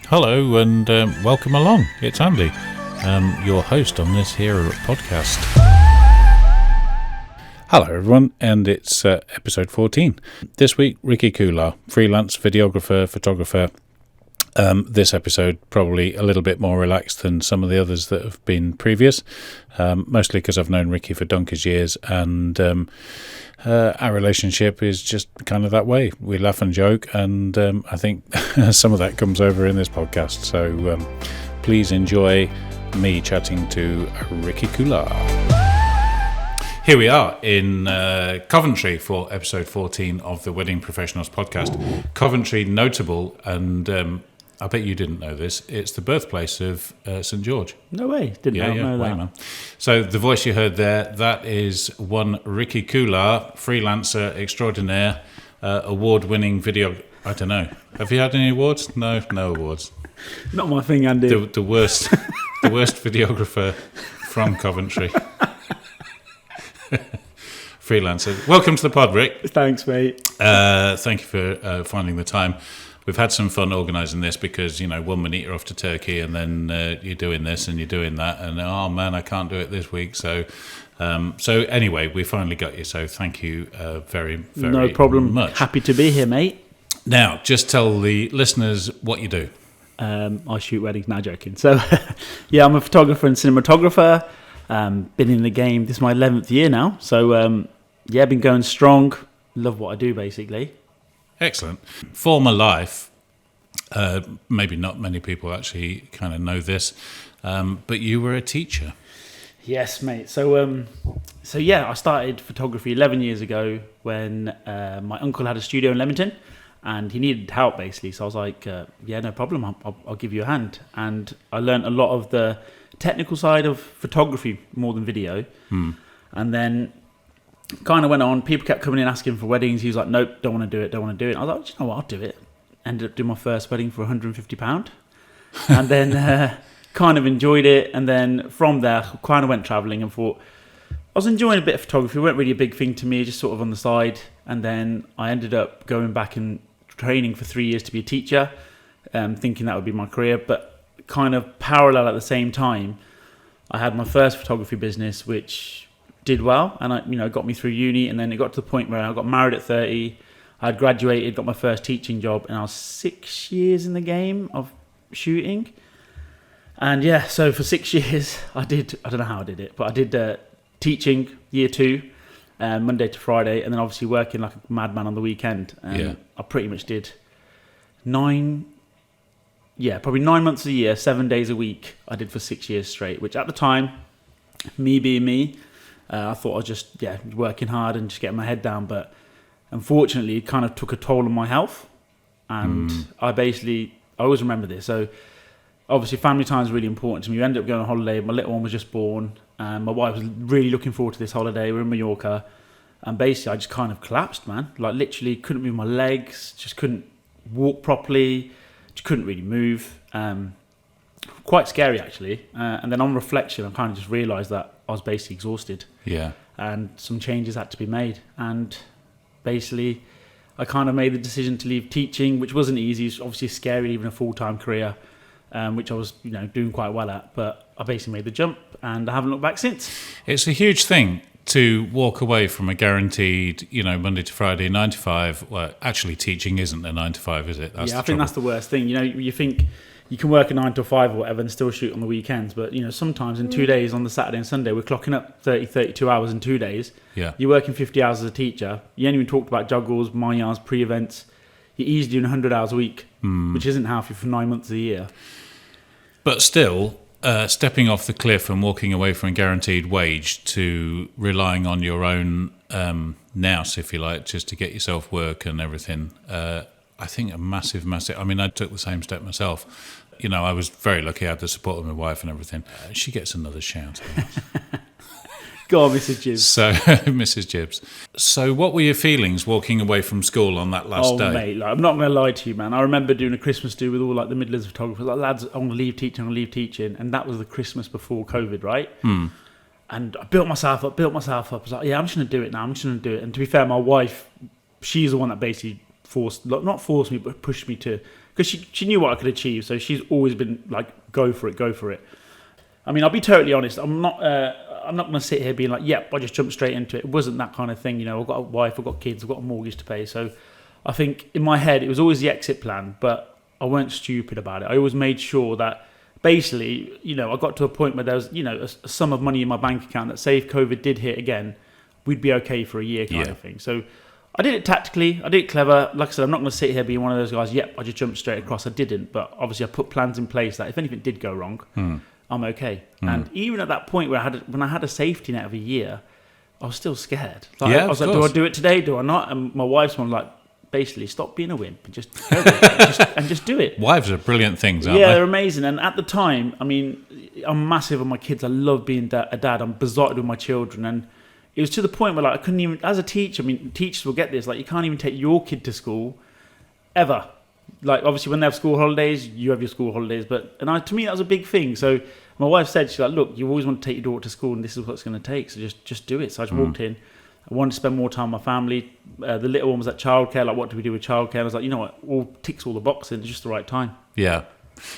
Hello and welcome along. It's Andy, your host on this here podcast. Hello everyone, and it's episode 14. This week, Ricky Kular, freelance videographer, photographer. This episode probably a little bit more relaxed than some of the others that have been previous, mostly because I've known Ricky for donkey's years, and our relationship is just kind of that way. We laugh and joke, and I think some of that comes over in this podcast. So please enjoy me chatting to Ricky Kular. Here we are in Coventry for episode 14 of the Wedding Professionals podcast. Coventry, notable, and I bet you didn't know this, it's the birthplace of St. George. No way, didn't know that. Man. So the voice you heard there, that is one Ricky Kular, freelancer extraordinaire, award-winning video... I don't know. Have you had any awards? No awards. Not my thing, Andy. The worst videographer from Coventry. Freelancer. Welcome to the pod, Rick. Thanks, mate. Thank you for finding the time. We've had some fun organising this because, 1 minute you're off to Turkey and then you're doing this and you're doing that and, oh man, I can't do it this week. So anyway, we finally got you. So thank you very, very No problem. much. Happy to be here, mate. Now, just tell the listeners what you do. I shoot weddings. Now joking. So, yeah, I'm a photographer and cinematographer. Been in the game. This is my 11th year now. So, been going strong. Love what I do, basically. Excellent. Former life, maybe not many people actually kind of know this, but you were a teacher. Yes, mate. So I started photography 11 years ago when my uncle had a studio in Leamington and he needed help, basically. So I was like, no problem. I'll give you a hand. And I learned a lot of the technical side of photography more than video. And then kind of went on. People kept coming in asking for weddings. He was like, nope, don't want to do it. I was like, you know what, I'll do it. Ended up doing my first wedding for £150. And then kind of enjoyed it. And then from there, kind of went travelling and thought, I was enjoying a bit of photography. It wasn't really a big thing to me, just sort of on the side. And then I ended up going back and training for 3 years to be a teacher, thinking that would be my career. But kind of parallel at the same time, I had my first photography business, which did well, and I got me through uni, and then it got to the point where I got married at 30. I had graduated, got my first teaching job, and I was 6 years in the game of shooting. And so for 6 years, I don't know how I did it, but I did teaching year 2, Monday to Friday, and then obviously working like a madman on the weekend. I pretty much did probably 9 months a year, 7 days a week, I did for 6 years straight, which at the time, me being me, I thought I was just working hard and just getting my head down, but unfortunately it kind of took a toll on my health. And I always remember this. So obviously family time is really important to me. We ended up going on holiday. My little one was just born, and my wife was really looking forward to this holiday. We're in Mallorca, and basically I just kind of collapsed, man. Like literally couldn't move my legs, just couldn't walk properly, just couldn't really move. Quite scary actually. And then on reflection, I kind of just realised that I was basically exhausted. Yeah. And some changes had to be made. And basically, I kind of made the decision to leave teaching, which wasn't easy. It's obviously scary, even a full-time career, which I was, doing quite well at. But I basically made the jump, and I haven't looked back since. It's a huge thing to walk away from a guaranteed, Monday to Friday, 9 to 5. Well, actually, teaching isn't a 9 to 5, is it? I think that's the worst thing. You think you can work a 9 to 5 or whatever and still shoot on the weekends, but sometimes in 2 days, on the Saturday and Sunday, we're clocking up 32 hours in 2 days. Yeah. You're working 50 hours as a teacher. You ain't even talked about juggles, minors, pre-events. You're easily doing 100 hours a week, which isn't healthy for 9 months a year. But still, stepping off the cliff and walking away from a guaranteed wage to relying on your own nous, if you like, just to get yourself work and everything, I think a massive... I mean, I took the same step myself. I was very lucky I had the support of my wife and everything. She gets another shout. Go on, Mrs. Jibbs. So, Mrs. Jibbs. So what were your feelings walking away from school on that last day? Oh, mate, I'm not going to lie to you, man. I remember doing a Christmas do with all the Midlands photographers. Like, lads, I'm going to leave teaching. And that was the Christmas before COVID, right? And I built myself up. I was like, I'm just going to do it now. I'm just going to do it. And to be fair, my wife, she's the one that basically not forced me, but pushed me to because she knew what I could achieve. So she's always been like, go for it. I mean, I'll be totally honest. I'm not going to sit here being like, yep, I just jumped straight into it. It wasn't that kind of thing. You know, I've got a wife, I've got kids, I've got a mortgage to pay. So I think in my head, it was always the exit plan, but I weren't stupid about it. I always made sure that basically, you know, I got to a point where there was, you know, a sum of money in my bank account that say if COVID did hit again, we'd be okay for a year kind of thing. So I did it tactically, I did it clever. Like I said, I'm not going to sit here being one of those guys, yep, I just jumped straight across. I didn't, but obviously I put plans in place that if anything did go wrong, I'm okay. And even at that point where when I had a safety net of a year, I was still scared. Like, I was like, do I do it today? Do I not? And my wife's one like, basically, stop being a wimp and just go with it, and just do it. Wives are brilliant things, aren't they? they? Yeah, they're amazing. And at the time, I mean, I'm massive on my kids. I love being a dad. I'm besotted with my children. And it was to the point where like I couldn't even, as a teacher, I mean, teachers will get this, like you can't even take your kid to school ever. Like obviously when they have school holidays, you have your school holidays. To me, that was a big thing. So my wife said, she's like, look, you always want to take your daughter to school and this is what it's going to take. So just do it. So I just walked in. I wanted to spend more time with my family. The little one was at childcare. Like, what do we do with childcare? And I was like, you know what? All ticks all the boxes. It's just the right time. Yeah.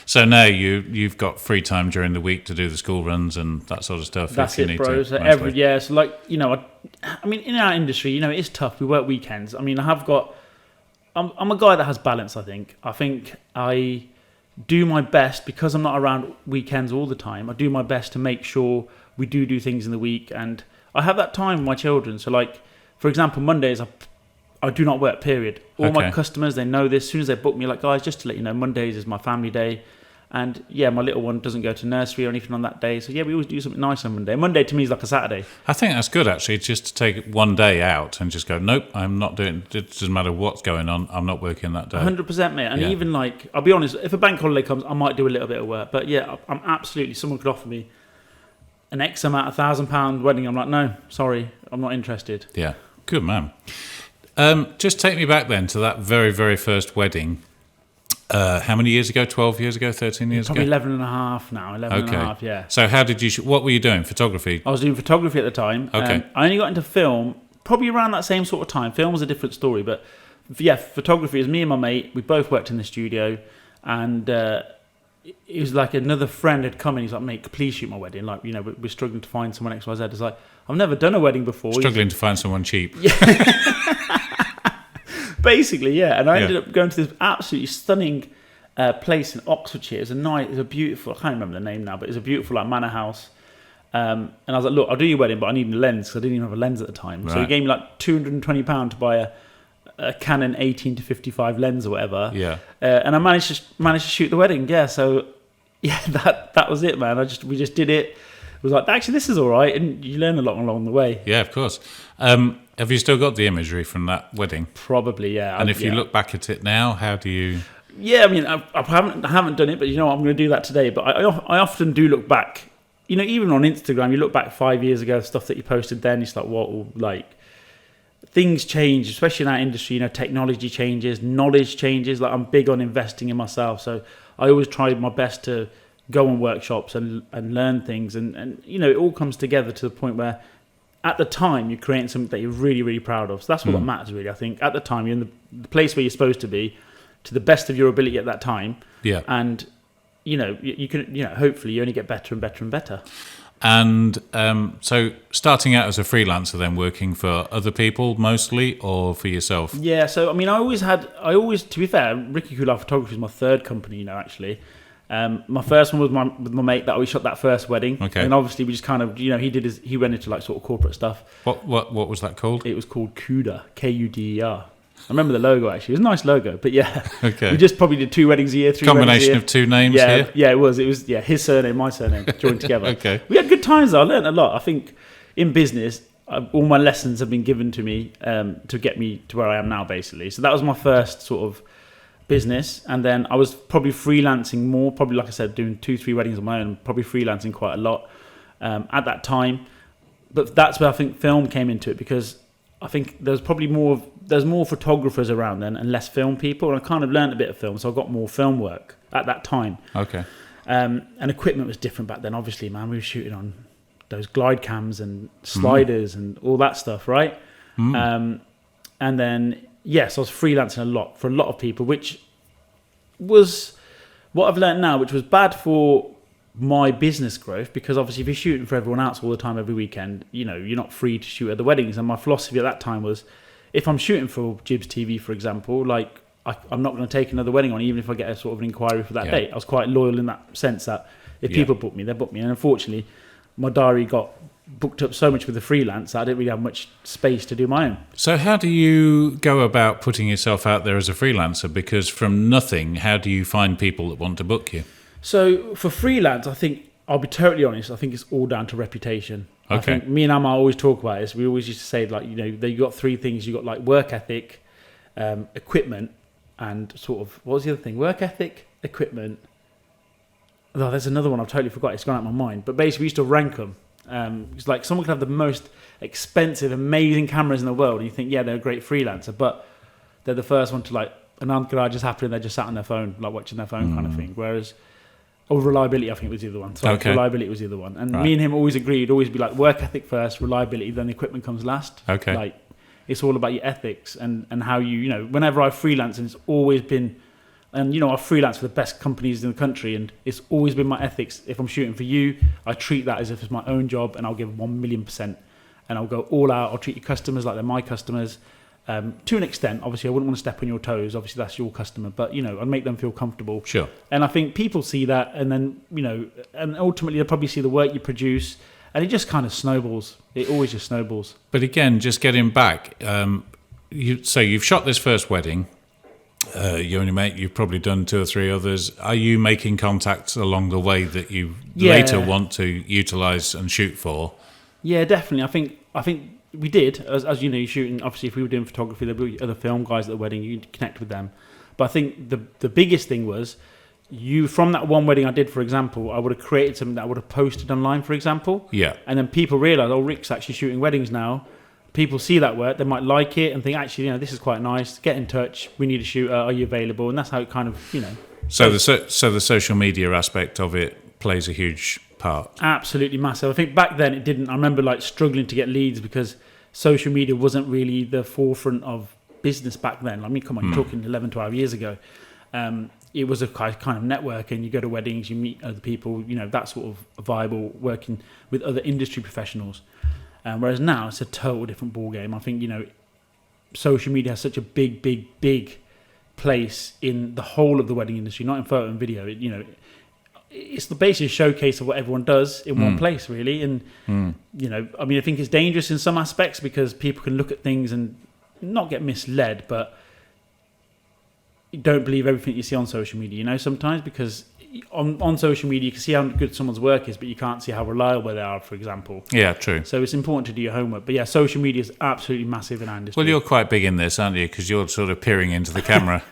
So now you've got free time during the week to do the school runs and that sort of stuff. That's if you it, need bro. to, So so like, you know, I mean, in our industry, you know, it's tough. We work weekends. I mean, I'm a guy that has balance. I think I do my best because I'm not around weekends all the time. I do my best to make sure we do things in the week and I have that time with my children. So like, for example, Mondays, I do not work, period. All my customers, they know this. As soon as they book me, like, guys, just to let you know, Mondays is my family day. And yeah, my little one doesn't go to nursery or anything on that day. So yeah, we always do something nice on Monday. Monday to me is like a Saturday. I think that's good, actually, just to take one day out and just go, nope, I'm not doing it. It doesn't matter what's going on. I'm not working that day. 100%, mate. And even like, I'll be honest, if a bank holiday comes, I might do a little bit of work. But yeah, I'm absolutely, someone could offer me an X amount of £1,000 wedding. I'm like, no, sorry, I'm not interested. Yeah, good man. Just take me back then to that very, very first wedding. How many years ago? 12 years ago? 13 years Probably ago? 11 and a half now. 11 and a half, yeah. So how did you... what were you doing? Photography? I was doing photography at the time. Okay. I only got into film probably around that same sort of time. Film was a different story. But yeah, photography is me and my mate. We both worked in the studio. And it was like another friend had come in. He's like, mate, please shoot my wedding. Like, you know, we're struggling to find someone XYZ. It's like, I've never done a wedding before. Struggling to find someone cheap. Basically, yeah. And I ended up going to this absolutely stunning place in Oxfordshire. It was a beautiful, I can't remember the name now, but it was a beautiful like manor house. And I was like, look, I'll do your wedding, but I need a lens because I didn't even have a lens at the time. Right. So he gave me like £220 to buy a Canon 18 to 55 lens or whatever. Yeah. And I managed to shoot the wedding. Yeah. So yeah, that was it, man. We just did it. It was like, actually, this is all right, and you learn a lot along the way. Yeah, of course. Have you still got the imagery from that wedding? Probably, yeah. And if you look back at it now, how do you? Yeah, I mean, I haven't done it, but you know what, I'm going to do that today. But I often do look back. You know, even on Instagram, you look back 5 years ago, stuff that you posted then. It's like, what, like things change, especially in our industry. You know, technology changes, knowledge changes. Like I'm big on investing in myself, so I always try my best to go on workshops and learn things, and you know, it all comes together to the point where at the time you're creating something that you're really, really proud of. So that's what matters, really. I think at the time you're in the place where you're supposed to be to the best of your ability at that time. Yeah. And you know, you can, you know, hopefully you only get better and better and better. And so starting out as a freelancer, then working for other people mostly, or for yourself? Yeah. So I mean, I always, to be fair, Ricky Kular Photography is my third company, you know, actually. My first one was with my mate that we shot that first wedding. Okay. And obviously we just kind of, you know, he went into like sort of corporate stuff. What was that called? It was called Kuder, Kuder. I remember the logo actually. It was a nice logo, but yeah. Okay. We just probably did 2 weddings a year, 3 combination weddings a year. of 2 names here. Yeah, it was his surname, my surname joined together. Okay. We had good times though. I learned a lot. I think in business, all my lessons have been given to me to get me to where I am now, basically. So that was my first sort of business, and then I was probably freelancing more, probably like I said, doing 2-3 weddings on my own, probably freelancing quite a lot at that time. But that's where I think film came into it, because I think there's more photographers around then and less film people, and I kind of learned a bit of film, so I got more film work at that time. Okay. And equipment was different back then, obviously, man. We were shooting on those glide cams and sliders and all that stuff, right? And then yes, I was freelancing a lot for a lot of people, which was what I've learned now, which was bad for my business growth, because obviously if you're shooting for everyone else all the time every weekend, you know, you're not free to shoot at the weddings. And my philosophy at that time was, if I'm shooting for Jibs TV, for example, like I'm not going to take another wedding on, even if I get a sort of an inquiry for that date. I was quite loyal in that sense that if people book me, they book me. And unfortunately, my diary got booked up so much with the freelance that I didn't really have much space to do my own. So how do you go about putting yourself out there as a freelancer? Because from nothing, how do you find people that want to book you? So for freelance, I think, I'll be totally honest, I think it's all down to reputation. Okay. I think me and Amma always talk about this. We always used to say, like, you know, you got three things. You got like work ethic, equipment, and sort of, what was the other thing? Work ethic, equipment. Oh, there's another one I've totally forgot. It's gone out of my mind. But basically, we used to rank them. It's like someone could have the most expensive, amazing cameras in the world, and you think, yeah, they're a great freelancer, but they're the first one to, like, an armed garage just happened, they're just sat on their phone, like watching their phone kind of thing. Whereas, reliability, I think, was the other one. So reliability was the other one. And me and him always agreed, it'd always be like work ethic first, reliability, then the equipment comes last. Okay. Like, it's all about your ethics and how you know, whenever I freelance, and it's always been, and you know, I freelance for the best companies in the country, and it's always been my ethics. If I'm shooting for you, I treat that as if it's my own job, and I'll give 1,000,000%, and I'll go all out. I'll treat your customers like they're my customers. To an extent, obviously, I wouldn't want to step on your toes. Obviously, that's your customer, but you know, I'd make them feel comfortable. Sure. And I think people see that, and then, you know, and ultimately they'll probably see the work you produce, and it just kind of snowballs. It always just snowballs. But again, just getting back, so you've shot this first wedding. You and your mate, you've probably done 2 or 3 others. Are you making contacts along the way that you later want to utilise and shoot for? Yeah, definitely. I think we did, as you know, shooting, obviously if we were doing photography, there'd be other film guys at the wedding, you'd connect with them. But I think the biggest thing was, from that one wedding I did, for example, I would have created something that I would have posted online, for example. Yeah. And then people realise, oh, Rick's actually shooting weddings now. People see that work, they might like it and think, actually, you know, this is quite nice. Get in touch. We need a shooter. Are you available? And that's how it kind of, you know. So the social media aspect of it plays a huge part. Absolutely massive. I think back then it didn't. I remember like struggling to get leads because social media wasn't really the forefront of business back then. I mean, come on, you're talking 11, 12 years ago. It was a kind of networking. You go to weddings, you meet other people, you know, that sort of viable, working with other industry professionals. Whereas now it's a total different ballgame. I think, you know, social media has such a big place in the whole of the wedding industry, not in photo and video. You know, it's basically a showcase of what everyone does in one place, really. And, you know, I mean, I think it's dangerous in some aspects because people can look at things and not get misled, but you don't believe everything you see on social media, you know, sometimes, because on social media you can see how good someone's work is, but you can't see how reliable they are, for example. Yeah, true. So it's important to do your homework. But yeah, social media is absolutely massive in our industry. Well, you're quite big in this, aren't you? Because you're sort of peering into the camera.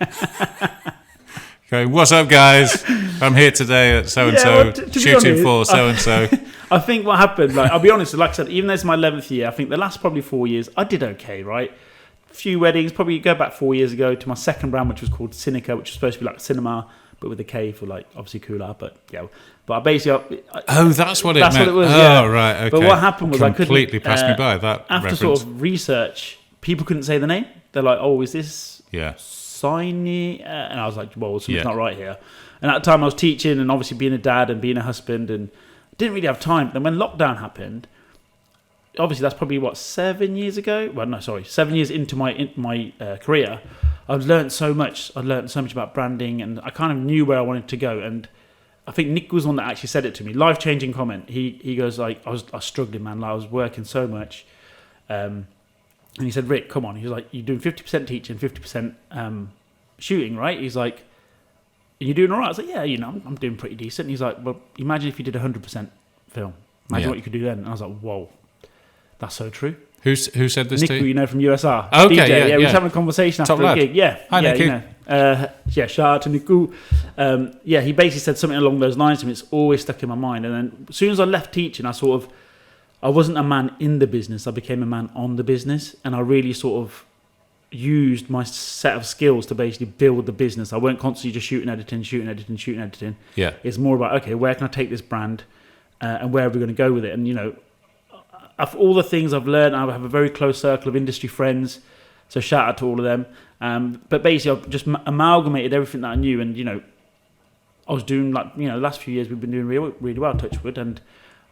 Going, what's up, guys? I'm here today at so-and-so, shooting for so-and-so. I think what happened, like, I'll be honest, like I said, even though it's my 11th year, I think the last probably 4 years, I did okay, right? A few weddings, probably go back 4 years ago to my second brand, which was called Cinica, which was supposed to be like cinema, but with a K for, like, obviously Kular, but yeah. But I basically... that's what it meant. What it was, yeah. Oh, right, okay. But what happened was completely passed me by, that after reference. Sort of research, people couldn't say the name. They're like, oh, is this... Yeah. Signy? And I was like, well, something's not right here. And at the time I was teaching and obviously being a dad and being a husband and didn't really have time. Then when lockdown happened, obviously that's probably, 7 years ago? Well, no, sorry, 7 years into my career. I've learned so much. I learned so much about branding and I kind of knew where I wanted to go. And I think Nick was the one that actually said it to me. Life-changing comment. He goes, like, I was struggling, man. Like, I was working so much. And he said, Rick, come on. He was like, you're doing 50% teaching, 50% shooting, right? He's like, are you doing all right? I was like, yeah, you know, I'm doing pretty decent. And he's like, well, imagine if you did 100% film. Imagine what you could do then. And I was like, whoa, that's so true. Who said this Nick, to you? You know, from USR. Okay, DJ. yeah. We were having a conversation after the gig. Yeah. Hi, Nick. You know. Shout out to Niku. He basically said something along those lines to me. It's always stuck in my mind. And then as soon as I left teaching, I wasn't a man in the business. I became a man on the business. And I really sort of used my set of skills to basically build the business. I weren't constantly just shooting, editing. Yeah. It's more about, okay, where can I take this brand and where are we going to go with it? And, you know, of all the things I've learned, I have a very close circle of industry friends. So shout out to all of them. But basically, I've just amalgamated everything that I knew, and I was doing the last few years we've been doing really, really well, touch wood, and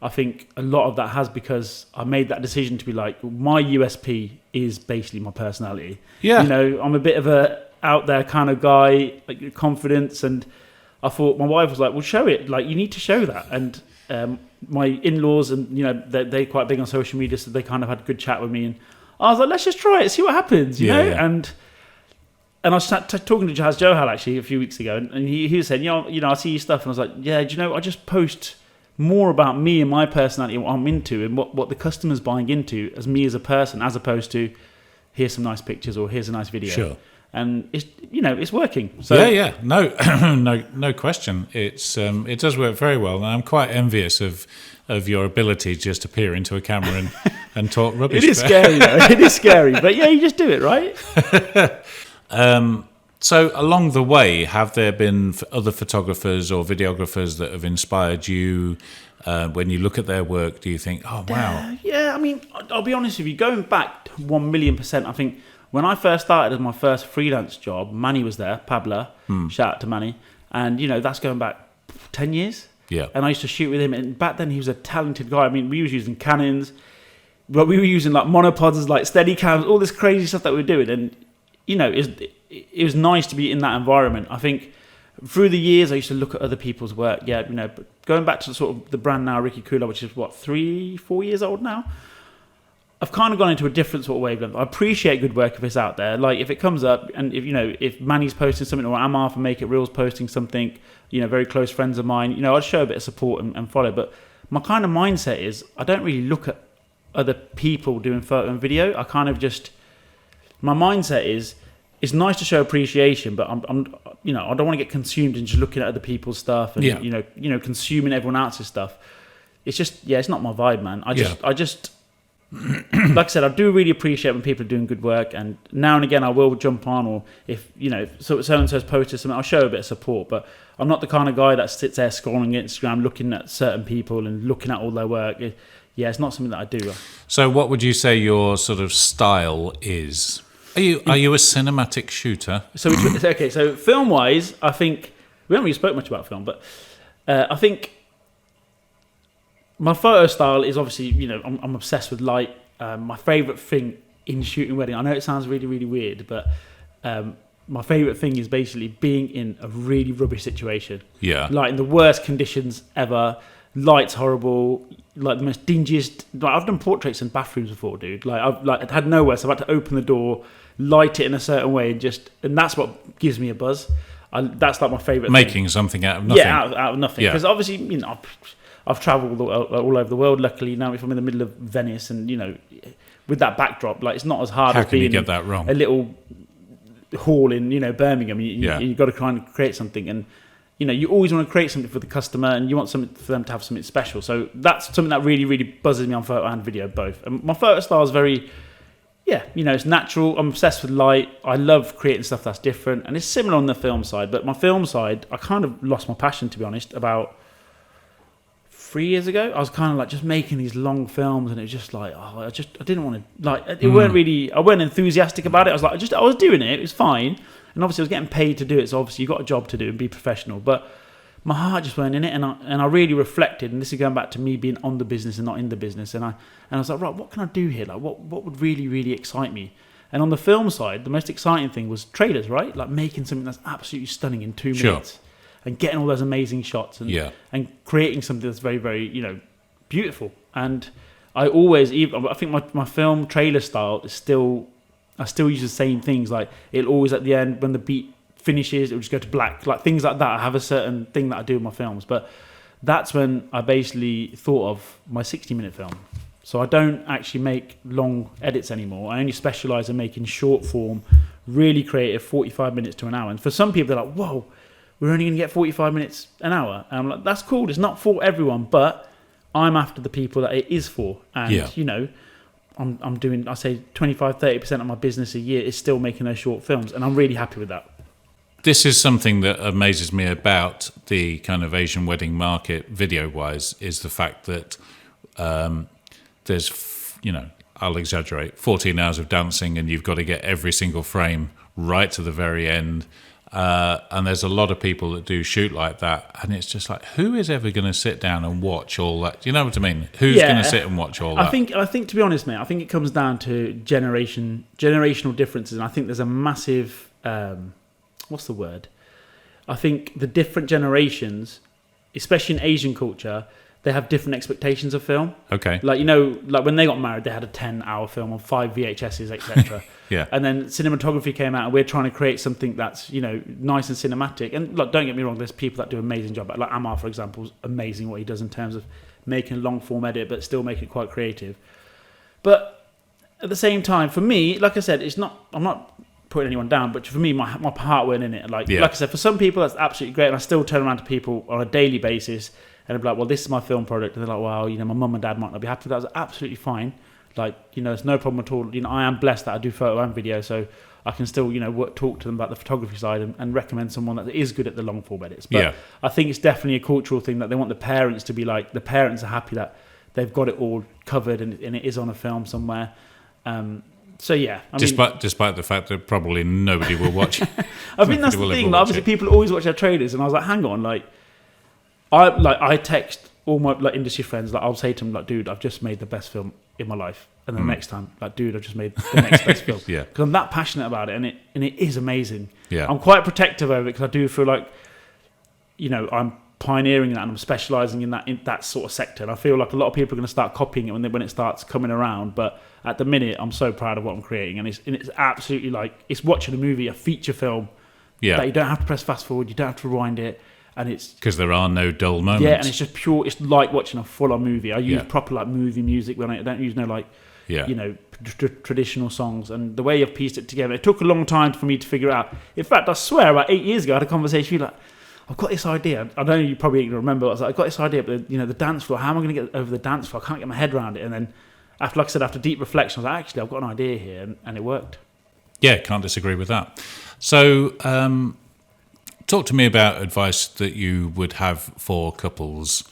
I think a lot of that has because I made that decision to be like, my USP is basically my personality. Yeah. I'm a bit of a out there kind of guy, like confidence, and I thought my wife was like, well, show it. Like, you need to show that. And my in-laws, and they're quite big on social media, so they kind of had a good chat with me, and I was like, let's just try it, see what happens, you know. Yeah. And I was talking to Jazz Johal actually a few weeks ago, and he was saying, I see your stuff, and I was like, yeah, do you know, I just post more about me and my personality and what I'm into and what the customer's buying into as me as a person, as opposed to here's some nice pictures or here's a nice video. Sure. And it's working. So Yeah. No, no question. It does work very well, and I'm quite envious of your ability to just appear into a camera and talk rubbish. It is scary, though. It is scary, but yeah, you just do it, right? So along the way, have there been other photographers or videographers that have inspired you? When you look at their work, do you think, oh, wow? Yeah, I mean, I'll be honest with you, going back 1,000,000%, I think when I first started as my first freelance job, Manny was there, Pablo, shout out to Manny, and, that's going back 10 years. Yeah. And I used to shoot with him, and back then he was a talented guy. I mean, we was using Canons, but we were using like monopods, like steady cams, all this crazy stuff that we were doing, and, it was nice to be in that environment. I think through the years, I used to look at other people's work. Yeah, but going back to sort of the brand now, Ricky Kular, which is 3-4 years old now. I've kind of gone into a different sort of wavelength. I appreciate good work if it's out there. Like if it comes up, and if Manny's posting something, or Amar from Make It Real's posting something, very close friends of mine, I'd show a bit of support and follow. But my kind of mindset is I don't really look at other people doing photo and video. I kind of just, my mindset is, it's nice to show appreciation, but I don't want to get consumed in just looking at other people's stuff and consuming everyone else's stuff. It's just, it's not my vibe, man. I just like I said, I do really appreciate when people are doing good work, and now and again I will jump on, or if so and so's posted something, I'll show a bit of support. But I'm not the kind of guy that sits there scrolling Instagram, looking at certain people and looking at all their work. It's not something that I do. So, what would you say your sort of style is? Are you a cinematic shooter? So film wise, I think we haven't really spoke much about film, but I think my photo style is obviously, I'm obsessed with light. My favourite thing in shooting wedding, I know it sounds really, really weird, but my favourite thing is basically being in a really rubbish situation. Yeah. Like in the worst conditions ever, light's horrible, like the most dingiest. Like I've done portraits in bathrooms before, dude. Like I've had nowhere, so I've had to open the door, light it in a certain way, and that's what gives me a buzz. That's like my favourite Making thing. Something out of nothing. Yeah, out of nothing. Because obviously, I've travelled all over the world. Luckily, now if I'm in the middle of Venice, and with that backdrop, like it's not as hard as being get that wrong? A little hall in Birmingham. You've got to kind of create something, and you always want to create something for the customer, and you want something for them to have something special. So that's something that really, really buzzes me on photo and video both. And my photo style is very, it's natural. I'm obsessed with light. I love creating stuff that's different, and it's similar on the film side. But my film side, I kind of lost my passion, to be honest, about 3 years ago. I was kind of like just making these long films, and it was just like, I didn't want to, like, it weren't really, I weren't enthusiastic about it. I was like, I was doing it. It was fine. And obviously I was getting paid to do it. So obviously you've got a job to do and be professional, but my heart just weren't in it. And I really reflected, and this is going back to me being on the business and not in the business. And I was like, right, what can I do here? Like what would really, really excite me? And on the film side, the most exciting thing was trailers, right? Like making something that's absolutely stunning in 2 minutes. And getting all those amazing shots and creating something that's very, very, beautiful. And I think my film trailer style is I still use the same things. Like it'll always at the end, when the beat finishes, it'll just go to black. Like things like that. I have a certain thing that I do with my films. But that's when I basically thought of my 60-minute film. So I don't actually make long edits anymore. I only specialise in making short form, really creative, 45 minutes to an hour. And for some people, they're like, whoa, we're only going to get 45 minutes an hour. And I'm like, that's cool. It's not for everyone, but I'm after the people that it is for. And, I'm doing, I say 25-30% of my business a year is still making those short films. And I'm really happy with that. This is something that amazes me about the kind of Asian wedding market, video-wise, is the fact that there's, I'll exaggerate, 14 hours of dancing, and you've got to get every single frame right to the very end. And there's a lot of people that do shoot like that, and it's just like, who is ever going to sit down and watch all that? Do you know what I mean? Who's going to sit and watch all that? I think to be honest, mate, I think it comes down to generational differences, and I think there's a massive what's the word? I think the different generations, especially in Asian culture, they have different expectations of film. Okay. Like, you know, like when they got married, they had a 10-hour film on 5 VHSs, etc. Yeah. And then cinematography came out, and we're trying to create something that's, you know, nice and cinematic. And look, don't get me wrong, there's people that do an amazing job. Like Amar, for example, is amazing what he does in terms of making a long-form edit, but still make it quite creative. But at the same time, for me, like I said, I'm not putting anyone down, but for me, my heart went in it. Like I said, for some people, that's absolutely great. And I still turn around to people on a daily basis and I'd be like, well, this is my film product. And they're like, well, you know, my mum and dad might not be happy with that. That's absolutely fine. Like, you know, it's no problem at all. You know, I am blessed that I do photo and video, so I can still, you know, talk to them about the photography side and recommend someone that is good at the long form edits. But I think it's definitely a cultural thing that they want the parents to be like, the parents are happy that they've got it all covered and it is on a film somewhere. So yeah, despite the fact that probably nobody will watch. I think that's the thing. Like, obviously, people always watch their trailers, and I was like, hang on, I text all my like industry friends. Like, I'll say to them, like, dude, I've just made the best film in my life, and then the next time, like, dude, I've just made the next best film. Yeah, because I'm that passionate about it, and it is amazing. Yeah, I'm quite protective of it because I do feel like, you know, I'm pioneering that and I'm specialising in that sort of sector. And I feel like a lot of people are going to start copying it when it starts coming around. But at the minute, I'm so proud of what I'm creating, and it's absolutely like it's watching a movie, a feature film. Yeah, that you don't have to press fast forward, you don't have to rewind it, and it's because there are no dull moments. Yeah, and it's just pure. It's like watching a full-on movie. I use proper like movie music when I don't use you know traditional songs. And the way you've pieced it together, it took a long time for me to figure it out. In fact, I swear, about 8 years ago, I had a conversation with you like, I've got this idea. I know you probably ain't going to remember. I was like, I've got this idea, but you know, the dance floor. How am I going to get over the dance floor? I can't get my head around it. And then, after deep reflection, I was like, actually, I've got an idea here, and it worked. Yeah, can't disagree with that. So, talk to me about advice that you would have for couples.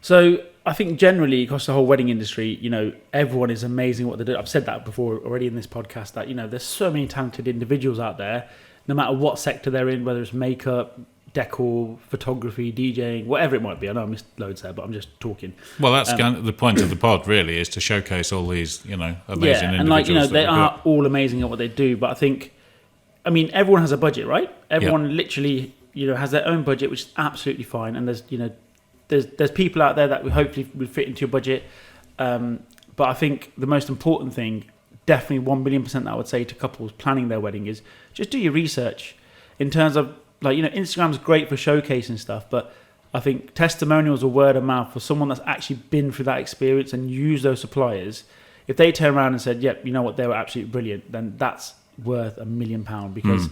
So, I think generally across the whole wedding industry, you know, everyone is amazing at what they do. I've said that before already in this podcast. That, you know, there's so many talented individuals out there, no matter what sector they're in, whether it's makeup, decor, photography, DJing, whatever it might be. I know I missed loads there, but I'm just talking. Well, that's kind of the point of the pod, really, is to showcase all these, you know, amazing individuals. And like, you know, they are all amazing at what they do. But I mean, everyone has a budget, right? Everyone literally, you know, has their own budget, which is absolutely fine. And there's, you know, there's people out there that we hopefully would fit into your budget. But I think the most important thing, definitely 1 billion % that I would say to couples planning their wedding is just do your research in terms of, like, you know, Instagram's great for showcasing stuff, but I think testimonials or word of mouth for someone that's actually been through that experience and used those suppliers, if they turn around and said, yep, you know what, they were absolutely brilliant, then that's worth £1 million, because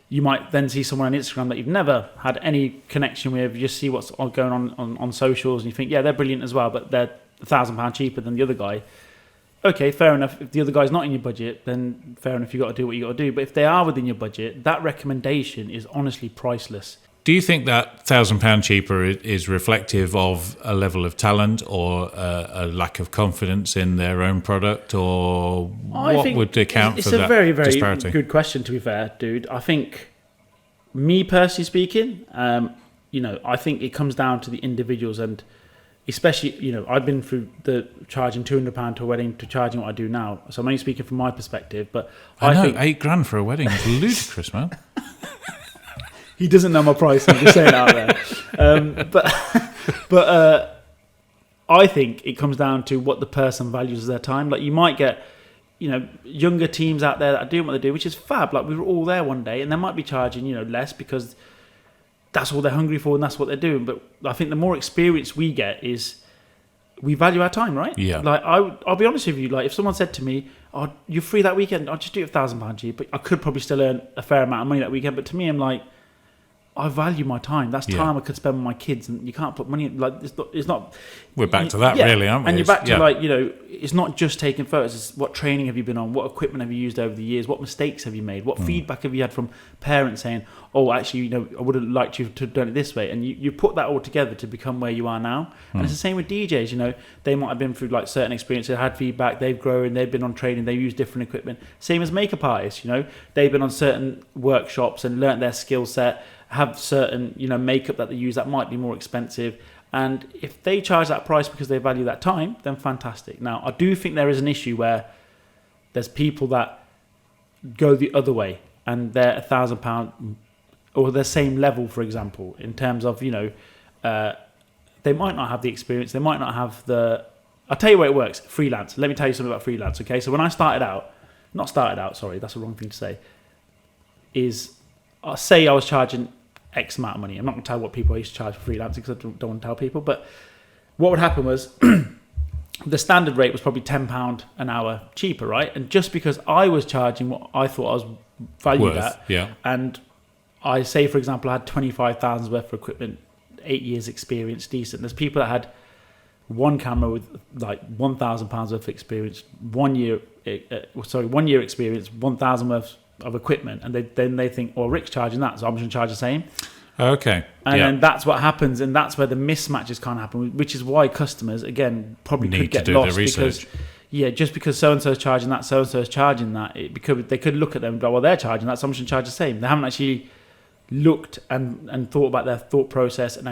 you might then see someone on Instagram that you've never had any connection with, you just see what's going on socials, and you think, yeah, they're brilliant as well, but they're £1,000 cheaper than the other guy. Okay, fair enough. If the other guy's not in your budget, then fair enough, you've got to do what you got to do. But if they are within your budget, that recommendation is honestly priceless. Do you think that £1,000 cheaper is reflective of a level of talent or a lack of confidence in their own product, or what would account for that disparity? It's a very, very good question, to be fair, dude. I think, me personally speaking, you know, I think it comes down to the individuals, and especially, you know, I've been through the charging £200 to a wedding to charging what I do now. So I'm only speaking from my perspective, but I think £8,000 for a wedding is ludicrous, man. He doesn't know my price. I'm just saying it out there. But I think it comes down to what the person values as their time. Like, you might get, you know, younger teams out there that are doing what they do, which is fab. Like, we were all there one day, and they might be charging, you know, less because that's all they're hungry for and that's what they're doing. But I think the more experience we get is we value our time, right? Yeah. Like, I'll be honest with you. Like, if someone said to me, "Oh, you're free that weekend," I'll just do it £1,000 cheap. But I could probably still earn a fair amount of money that weekend. But to me, I'm like, I value my time. That's time I could spend with my kids, and you can't put money in, like it's not. We're back to that, really, aren't we? And you're back to like, you know, it's not just taking photos. It's what training have you been on? What equipment have you used over the years? What mistakes have you made? What feedback have you had from parents saying, "Oh, actually, you know, I would have liked you to have done it this way." And you put that all together to become where you are now. And it's the same with DJs. You know, they might have been through like certain experiences, had feedback, they've grown, they've been on training, they use different equipment. Same as makeup artists. You know, they've been on certain workshops and learnt their skill set. Have certain, you know, makeup that they use that might be more expensive, and if they charge that price because they value that time, then fantastic. Now, I do think there is an issue where there's people that go the other way and they're £1,000 or the same level, for example, in terms of, you know, they might not have the experience, they might not have the. I'll tell you where it works. Freelance. Let me tell you something about freelance. Okay, so when I started out, sorry, that's the wrong thing to say. I'll say I was charging X amount of money. I'm not going to tell what people I used to charge for freelancing because I don't want to tell people. But what would happen was the standard rate was probably £10 an hour cheaper, right? And just because I was charging what I thought I was valued at, and I say, for example, I had 25,000 worth of equipment, 8 years experience, decent. There's people that had one camera with like £1,000 worth of experience, 1 year experience, 1,000 worth of equipment, and then they think, well, Rick's charging that, so I'm just going to charge the same. Okay. And then that's what happens, and that's where the mismatches can't happen, which is why customers, again, probably could get lost because, just because so-and-so is charging that, so-and-so is charging that, they could look at them and go, well, they're charging that, so I'm just going to charge the same. They haven't actually looked and thought about their thought process, and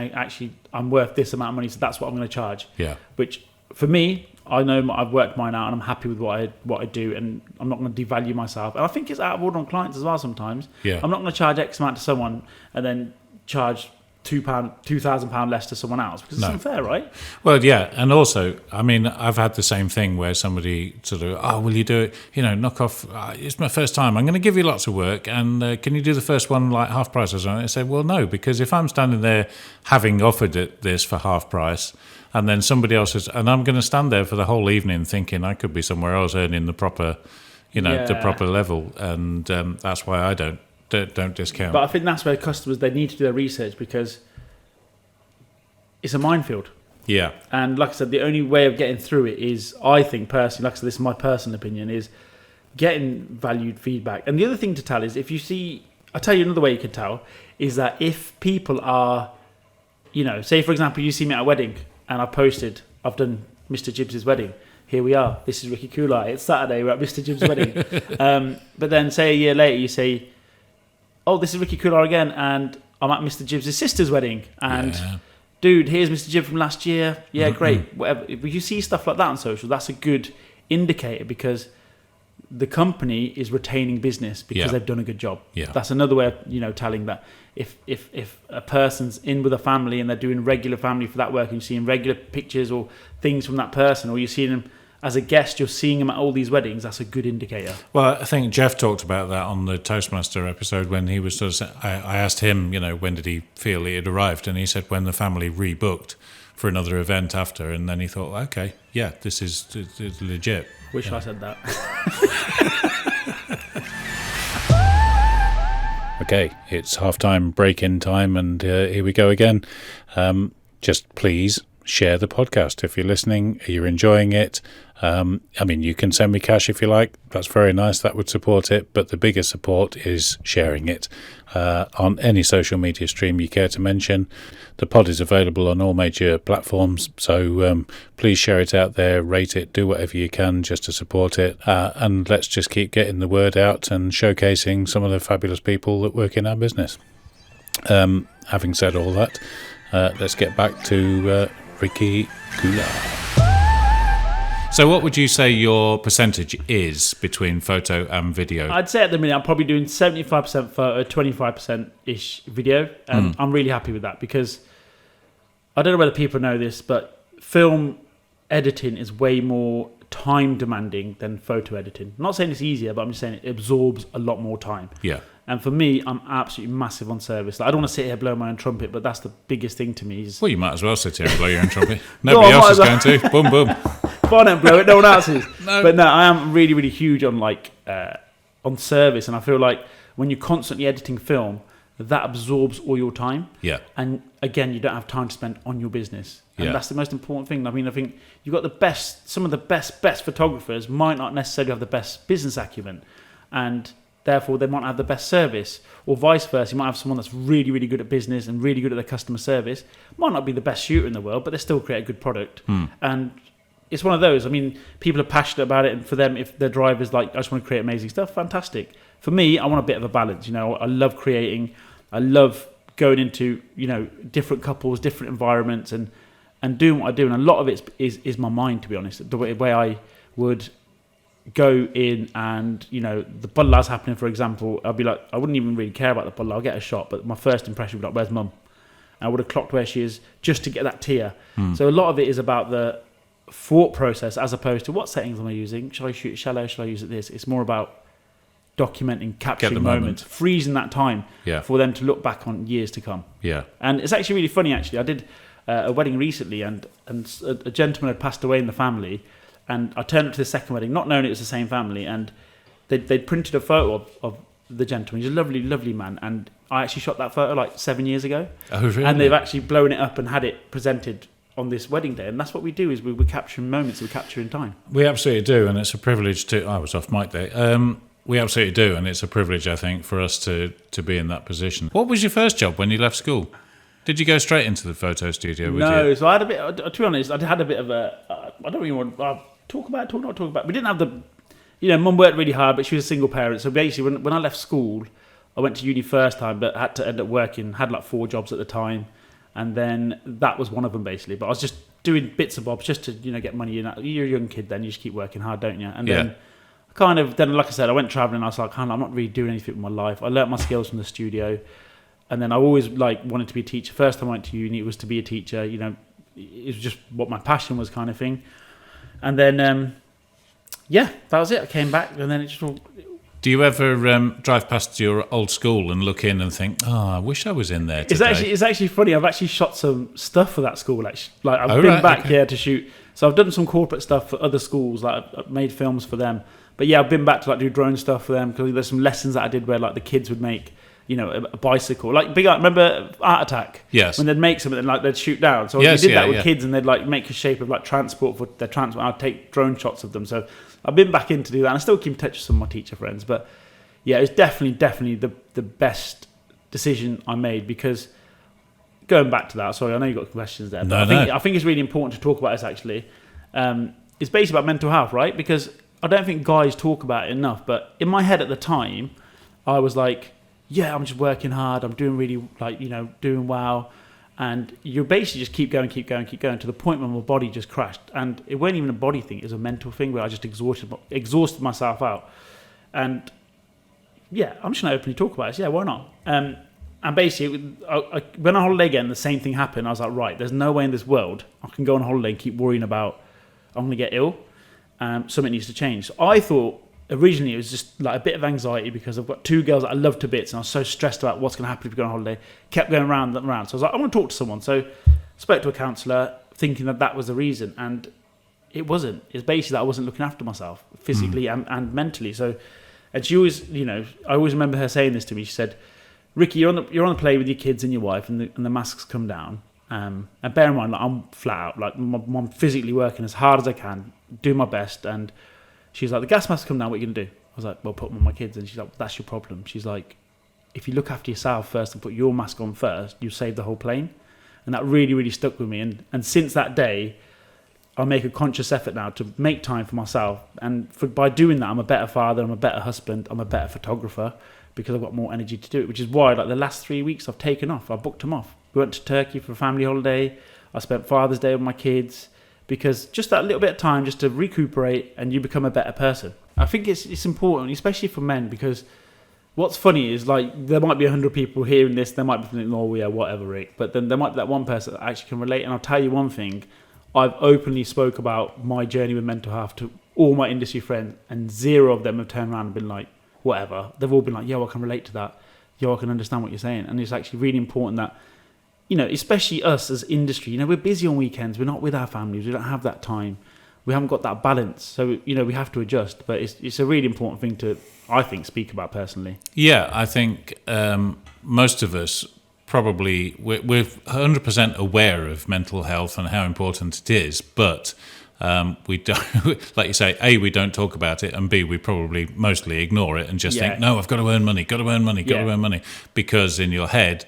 I'm worth this amount of money, so that's what I'm going to charge. Yeah. Which, for me, I know I've worked mine out and I'm happy with what I do, and I'm not going to devalue myself. And I think it's out of order on clients as well sometimes. Yeah. I'm not going to charge X amount to someone and then charge £2,000 less to someone else because it's unfair, right? Well, yeah, and also, I mean, I've had the same thing where somebody sort of, oh, will you do it? You know, knock off. It's my first time. I'm going to give you lots of work, and can you do the first one like half price or something? I say, well, no, because if I'm standing there having offered it this for half price, and then somebody else is, and I'm going to stand there for the whole evening thinking I could be somewhere else earning the proper, the proper level, and that's why I don't discount. But I think that's where customers, they need to do their research because it's a minefield. Yeah. And like I said, the only way of getting through it is, I think personally, like I said, this is my personal opinion, is getting valued feedback. And the other thing to tell is, if you see, I'll tell you another way you could tell, is that if people are, you know, say for example, you see me at a wedding and I've done Mr. Gibbs's wedding. Here we are. This is Ricky Kular. It's Saturday. We're at Mr. Gibbs' wedding. But then say a year later, you say, oh, this is Ricky Kular again, and I'm at Mr. Gibbs' sister's wedding. And dude, here's Mr. Gibbs from last year. Yeah, great. Whatever. If you see stuff like that on social, that's a good indicator because the company is retaining business because they've done a good job. Yeah. That's another way of, telling that if a person's in with a family and they're doing regular family for that work and you're seeing regular pictures or things from that person, or you're seeing them as a guest, you're seeing them at all these weddings, that's a good indicator. Well, I think Jeff talked about that on the Toastmaster episode when he was sort of, I asked him, when did he feel it had arrived? And he said when the family rebooked for another event after, and then he thought, okay, yeah, this is legit. Wish I said that. Okay, it's halftime break-in time, and here we go again. Just please share the podcast. If you're listening, you're enjoying it. You can send me cash if you like. That's very nice. That would support it. But the biggest support is sharing it on any social media stream you care to mention. The pod is available on all major platforms. So please share it out there, rate it, do whatever you can just to support it. And let's just keep getting the word out and showcasing some of the fabulous people that work in our business. Having said all that, let's get back to Ricky Kular. So what would you say your percentage is between photo and video? I'd say at the minute I'm probably doing 75% photo, 25%-ish video. And I'm really happy with that because I don't know whether people know this, but film editing is way more time demanding than photo editing. I'm not saying it's easier, but I'm just saying it absorbs a lot more time. Yeah. And for me, I'm absolutely massive on service. Like, I don't want to sit here and blow my own trumpet, but that's the biggest thing to me. Well, you might as well sit here and blow your own trumpet. Nobody else is going to. Boom, boom. If I don't blow it, no one else is. No. But no, I am really, really huge on on service. And I feel like when you're constantly editing film, that absorbs all your time. Yeah. And again, you don't have time to spend on your business. And Yeah. that's the most important thing. I mean, I think you've got the best, some of the best photographers might not necessarily have the best business acumen. And therefore, they might not have the best service. Or vice versa, you might have someone that's really, really good at business and really good at their customer service. Might not be the best shooter in the world, but they still create a good product. And it's one of those. I mean, people are passionate about it. And for them, if their drive is like, I just want to create amazing stuff, fantastic. For me, I want a bit of a balance. You know, I love creating. I love going into, you know, different couples, different environments, and doing what I do. And a lot of it is my mind, to be honest. The way I would go in and, you know, the Budlar's happening, for example, I'd be like, I wouldn't even really care about the Budlar. I'll get a shot, but my first impression would be like, where's mum? And I would have clocked where she is just to get that tear. So a lot of it is about the thought process as opposed to what settings am I using? Shall I shoot shallow? Shall I use it this? It's more about documenting, capturing moments, freezing that time for them to look back on years to come. Yeah. And it's actually really funny, actually. I did a wedding recently, and a gentleman had passed away in the family, and I turned up to the second wedding, not knowing it was the same family, and they'd printed a photo of the gentleman. He's a lovely, lovely man, and I actually shot that photo like 7 years ago. Oh, really? And they've actually blown it up and had it presented on this wedding day, and that's what we do, is we're capturing moments, we're capturing time. We absolutely do, and it's a privilege to... I was off mic there. We absolutely do, and it's a privilege, I think, for us to be in that position. What was your first job when you left school? Did you go straight into the photo studio? No, so I had a bit, to be honest, I had a bit of a... I don't really want to talk about it. We didn't have the... You know, Mum worked really hard, but she was a single parent, so basically when I left school, I went to uni first time, but had to end up working, had like 4 jobs at the time, and then that was one of them, basically. But I was just doing bits and bobs just to, you know, get money. You're a young kid then, you just keep working hard, don't you? And then... Then, like I said, I went travelling. I was like, I'm not really doing anything with my life. I learnt my skills from the studio, and then I always wanted to be a teacher. First time I went to uni, it was to be a teacher. You know, it was just what my passion was, kind of thing. And then, that was it. I came back, and then it just all. Do you ever drive past your old school and look in and think, I wish I was in there today? It's actually funny. I've actually shot some stuff for that school. Actually, I've been back here to shoot. So I've done some corporate stuff for other schools. I've made films for them. But yeah, I've been back to do drone stuff for them, because there's some lessons that I did where the kids would make, you know, a bicycle. Remember Art Attack? Yes. When they'd make something and they'd shoot down. So we did that with kids, and they'd make a shape of transport for their transport. And I'd take drone shots of them. So I've been back in to do that, and I still keep in touch with some of my teacher friends. But yeah, it was definitely the best decision I made, because going back to that, sorry, I know you've got questions there. But I think it's really important to talk about this, actually. It's basically about mental health, right? Because I don't think guys talk about it enough, but in my head at the time, I was like, yeah, I'm just working hard, I'm doing really, doing well, and you basically just keep going, to the point where my body just crashed. And it wasn't even a body thing, it was a mental thing where I just exhausted myself out. And yeah, I'm just going to openly talk about this, yeah, why not? And basically, I went on holiday again, the same thing happened. I was like, right, there's no way in this world I can go on holiday and keep worrying about I'm going to get ill. Something needs to change. So I thought originally it was just a bit of anxiety, because I've got 2 girls that I love to bits, and I was so stressed about what's going to happen if we go on holiday. Kept going round and round. So I was like, I want to talk to someone. So I spoke to a counsellor, thinking that was the reason, and it wasn't. It's basically that I wasn't looking after myself physically and mentally. So, and she always, I always remember her saying this to me. She said, "Ricky, you're on the plane with your kids and your wife, and the masks come down. And bear in mind, I'm flat out. I'm physically working as hard as I can, do my best." And she's like, "The gas masks come down. What are you gonna do?" I was like, "Well, put them on my kids." And she's like, "That's your problem." She's like, "If you look after yourself first and put your mask on first, you save the whole plane." And that really, really stuck with me. And since that day, I make a conscious effort now to make time for myself. And by doing that, I'm a better father, I'm a better husband, I'm a better photographer, because I've got more energy to do it. Which is why, the last 3 weeks, I've taken off. I booked them off. We went to Turkey for a family holiday. I spent Father's Day with my kids, because just that little bit of time just to recuperate, and you become a better person. I think it's important, especially for men, because what's funny is there might be 100 people hearing this, they might be thinking, "Oh yeah, whatever, Rick," but then there might be that one person that actually can relate. And I'll tell you one thing, I've openly spoke about my journey with mental health to all my industry friends, and 0 of them have turned around and been like, whatever. They've all been like, "Yeah, I can relate to that. Yeah, I can understand what you're saying." And it's actually really important that, especially us as industry, we're busy on weekends, we're not with our families, we don't have that time, we haven't got that balance. So, we have to adjust. But it's a really important thing to, I think, speak about personally. Yeah, I think most of us probably, we're 100% aware of mental health and how important it is, but we don't, like you say, A, we don't talk about it, and B, we probably mostly ignore it and just think, no, I've got to earn money, got to earn money, because in your head,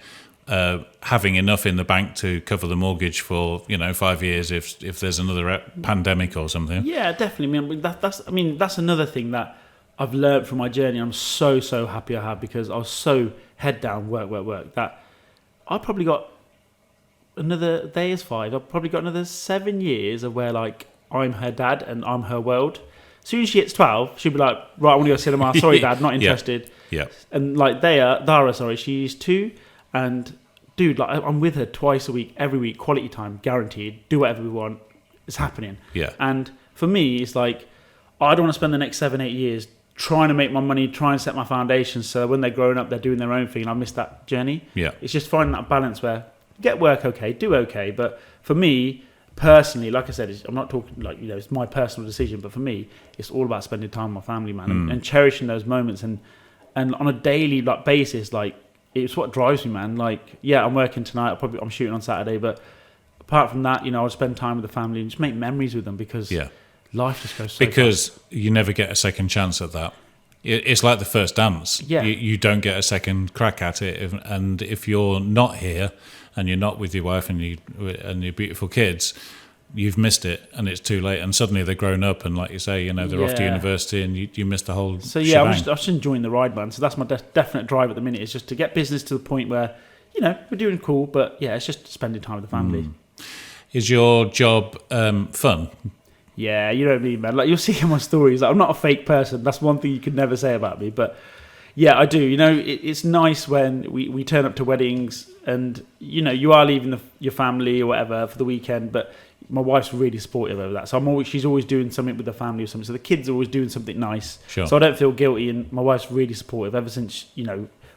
having enough in the bank to cover the mortgage for 5 years if there's another pandemic or something. Yeah, definitely. That's another thing that I've learned from my journey. I'm so happy I have, because I was so head down, work, that I probably got another day is 5. I've probably got another 7 years of where like I'm her dad and I'm her world. As soon as she hits 12, she'll be like, right, I want to go to cinema. Sorry, Dad, not interested. Yeah. And like Dara, she's 2, and dude, like I'm with her twice a week, every week, quality time, guaranteed. Do whatever we want. It's happening. Yeah. And for me, it's like I don't want to spend the next 7-8 years trying to make my money, trying to set my foundations, so when they're growing up, they're doing their own thing, and I miss that journey. Yeah. It's just finding that balance where get work okay, do okay, but for me personally, like I said, I'm not talking like it's my personal decision, but for me, it's all about spending time with my family, man, and cherishing those moments, and on a daily like basis, like it's what drives me, man. Like, yeah, I'm working tonight. I'm shooting on Saturday, but apart from that, I'll spend time with the family and just make memories with them, because life just goes so fast. You never get a second chance at that. It's like the first dance. Yeah. You don't get a second crack at it, and if you're not here and you're not with your wife and your beautiful kids, you've missed it, and it's too late, and suddenly they're grown up, and like you say, they're off to university, and you missed the whole shebang. I'm just enjoying the ride, man. So that's my definite drive at the minute, is just to get business to the point where we're doing cool, but it's just spending time with the family. Is your job fun? Yeah, you know what I mean, man. Like, you'll see in my stories, like, I'm not a fake person. That's one thing you could never say about me, but yeah, I do. It's nice when we turn up to weddings, and you are leaving your family or whatever for the weekend, but my wife's really supportive over that. So she's always doing something with the family or something. So the kids are always doing something nice. Sure. So I don't feel guilty, and my wife's really supportive. Ever since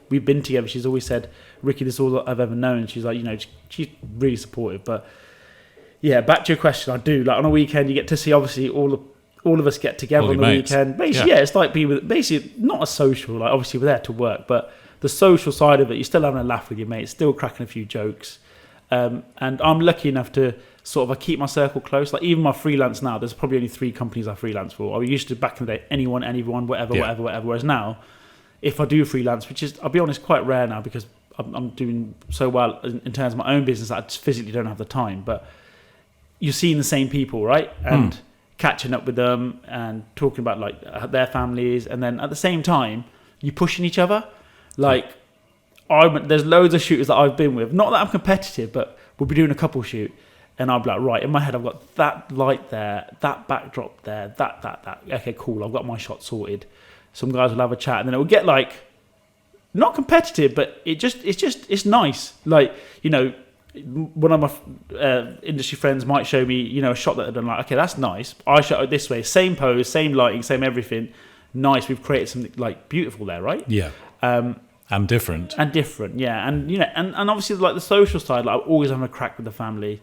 we've been together, she's always said, "Ricky, this is all I've ever known." She's like, she's really supportive. But yeah, back to your question, I do. Like, on a weekend, you get to see, obviously, all of us get together on the weekend. Basically, it's like being with, basically not a social. Like, obviously we're there to work, but the social side of it, you're still having a laugh with your mates, still cracking a few jokes. And I'm lucky enough to I keep my circle close. Like, even my freelance now, there's probably only 3 companies I freelance for. I used to, back in the day, anyone, everyone, whatever. Whereas now, if I do freelance, which is, I'll be honest, quite rare now, because I'm doing so well in terms of my own business that I just physically don't have the time. But you're seeing the same people, right? And catching up with them and talking about like their families, and then at the same time, you're pushing each other. Like, there's loads of shooters that I've been with. Not that I'm competitive, but we'll be doing a couple shoot, and I'll be like, right, in my head, I've got that light there, that backdrop there, that. Okay, cool, I've got my shot sorted. Some guys will have a chat, and then it will get like, not competitive, but it's nice. Like, one of my industry friends might show me, a shot that they've done. Like, okay, that's nice. I shot it this way, same pose, same lighting, same everything. Nice, we've created something like beautiful there, right? Yeah. And different. Yeah. And and obviously, like, the social side, like, I'm always having a crack with the family.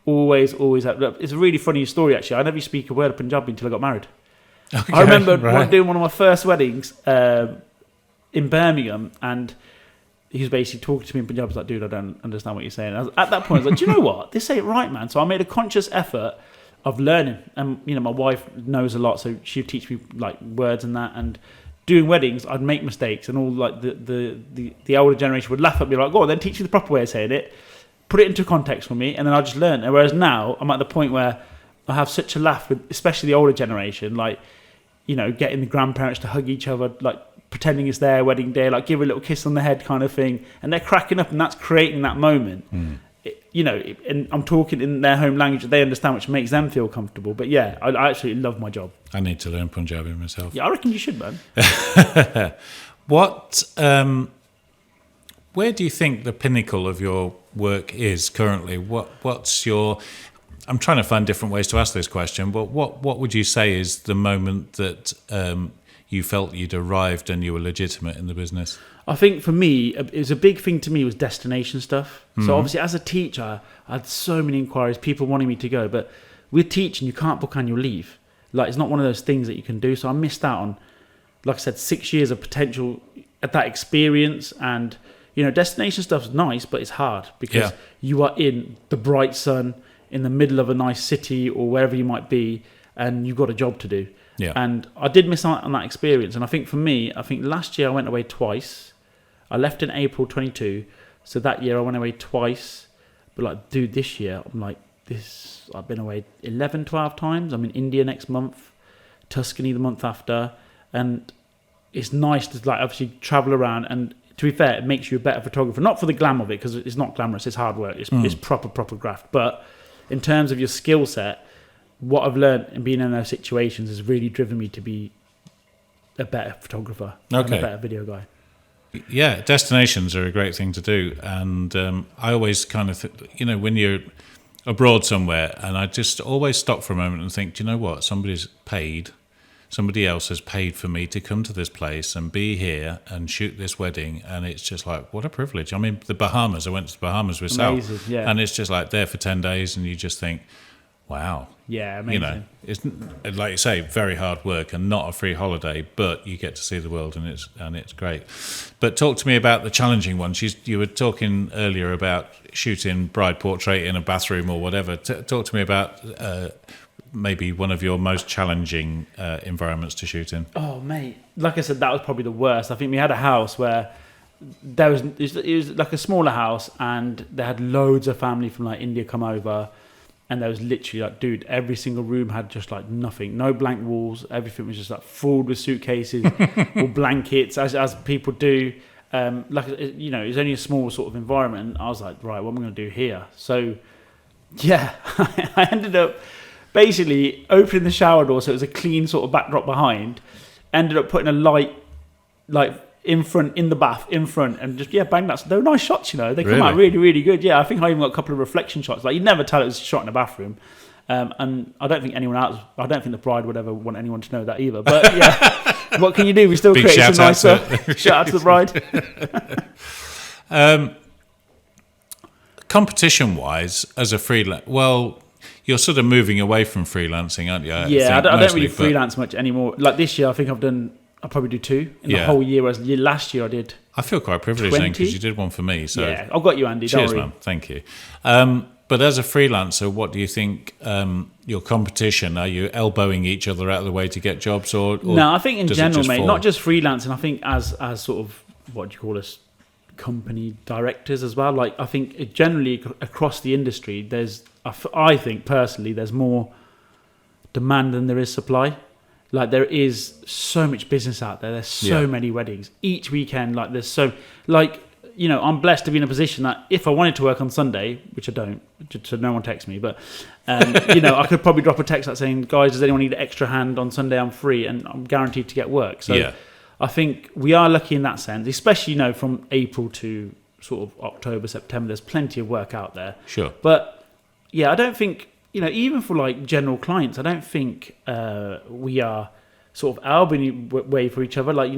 Always. It's a really funny story, actually. I never used to speak a word of Punjabi until I got married. Okay, I remember doing one of my first weddings in Birmingham, and he was basically talking to me in Punjabi. I was like, dude, I don't understand what you're saying. At that point, I was like, do you know what? This ain't right, man. So I made a conscious effort of learning. And, my wife knows a lot, so she'd teach me, like, words and that. And doing weddings, I'd make mistakes, and all, like, the older generation would laugh at me, like, go on, then teach me the proper way of saying it. Put it into context for me, and then I just learn. And whereas now, I'm at the point where I have such a laugh with, especially the older generation, like, getting the grandparents to hug each other, like, pretending it's their wedding day, like, give a little kiss on the head kind of thing, and they're cracking up, and that's creating that moment. And I'm talking in their home language that they understand, which makes them feel comfortable. But yeah, I absolutely love my job. I need to learn Punjabi myself. Yeah, I reckon you should, man. Where do you think the pinnacle of your work is currently? What's your... I'm trying to find different ways to ask this question, but what would you say is the moment that you felt you'd arrived and you were legitimate in the business? I think for me, it was a big thing to me was destination stuff. Mm-hmm. So obviously, as a teacher, I had so many inquiries, people wanting me to go. But with teaching, you can't book annual leave. Like, it's not one of those things that you can do. So I missed out on, like I said, 6 years of potential at that experience, and destination stuff's nice, but it's hard because you are in the bright sun in the middle of a nice city or wherever you might be, and you've got a job to do. Yeah. And I did miss out on that experience. And I think for me, last year I went away twice. I left in April 22. So that year I went away twice. But like, dude, this year I'm like, I've been away 11, 12 times. I'm in India next month, Tuscany the month after. And it's nice to like obviously travel around. And to be fair, it makes you a better photographer. Not for the glam of it, because it's not glamorous. It's hard work. It's proper graft. But in terms of your skill set, what I've learned in being in those situations has really driven me to be a better photographer and a better video guy. Yeah, destinations are a great thing to do. And I always kind of, when you're abroad somewhere, and I just always stop for a moment and think, do you know what? Somebody else has paid for me to come to this place and be here and shoot this wedding. And it's just like, what a privilege. I mean, the Bahamas, I went to the Bahamas with Sal. And it's just like there for 10 days and you just think, wow. Yeah, amazing. It's like you say, very hard work and not a free holiday, but you get to see the world and it's great. But talk to me about the challenging ones. You were talking earlier about shooting bride portrait in a bathroom or whatever. Talk to me about maybe one of your most challenging environments to shoot in. Oh, mate. Like I said, that was probably the worst. I think we had a house where it was like a smaller house and they had loads of family from like India come over. And there was literally like, dude, every single room had just like nothing, no blank walls. Everything was just like filled with suitcases or blankets, as people do. It was only a small sort of environment. I was like, right, what am I going to do here? So, yeah, I ended up basically opening the shower door so it was a clean sort of backdrop behind. Ended up putting a light, like in front, in the bath, in front, and just bang that. They were nice shots, They come out really, really good. Yeah, I think I even got a couple of reflection shots. Like you'd never tell it was shot in a bathroom, and I don't think anyone else. I don't think the bride would ever want anyone to know that either. But yeah, what can you do? We still create some nice shout out to the bride. Competition-wise, as a freelance, you're sort of moving away from freelancing, aren't you? I don't really freelance much anymore. Like this year, I think I'll probably do 2 in the whole year, whereas last year I did. I feel quite privileged then because you did one for me. So yeah, I've got you, Andy. Cheers, man. Thank you. But as a freelancer, what do you think your competition? Are you elbowing each other out of the way to get jobs, or no? I think in general, mate, not just freelancing. I think as sort of what do you call us, company directors as well. Like I think generally across the industry, I think personally, there's more demand than there is supply. Like there is so much business out there. There's so many weddings each weekend. Like there's so I'm blessed to be in a position that if I wanted to work on Sunday, which I don't, so no one texts me, but I could probably drop a text out saying, guys, does anyone need an extra hand on Sunday? I'm free and I'm guaranteed to get work. So I think we are lucky in that sense, especially from April to sort of October, September. There's plenty of work out there. Sure, but I don't think. Even for like general clients, I don't think we are sort of elbowing way for each other. Like,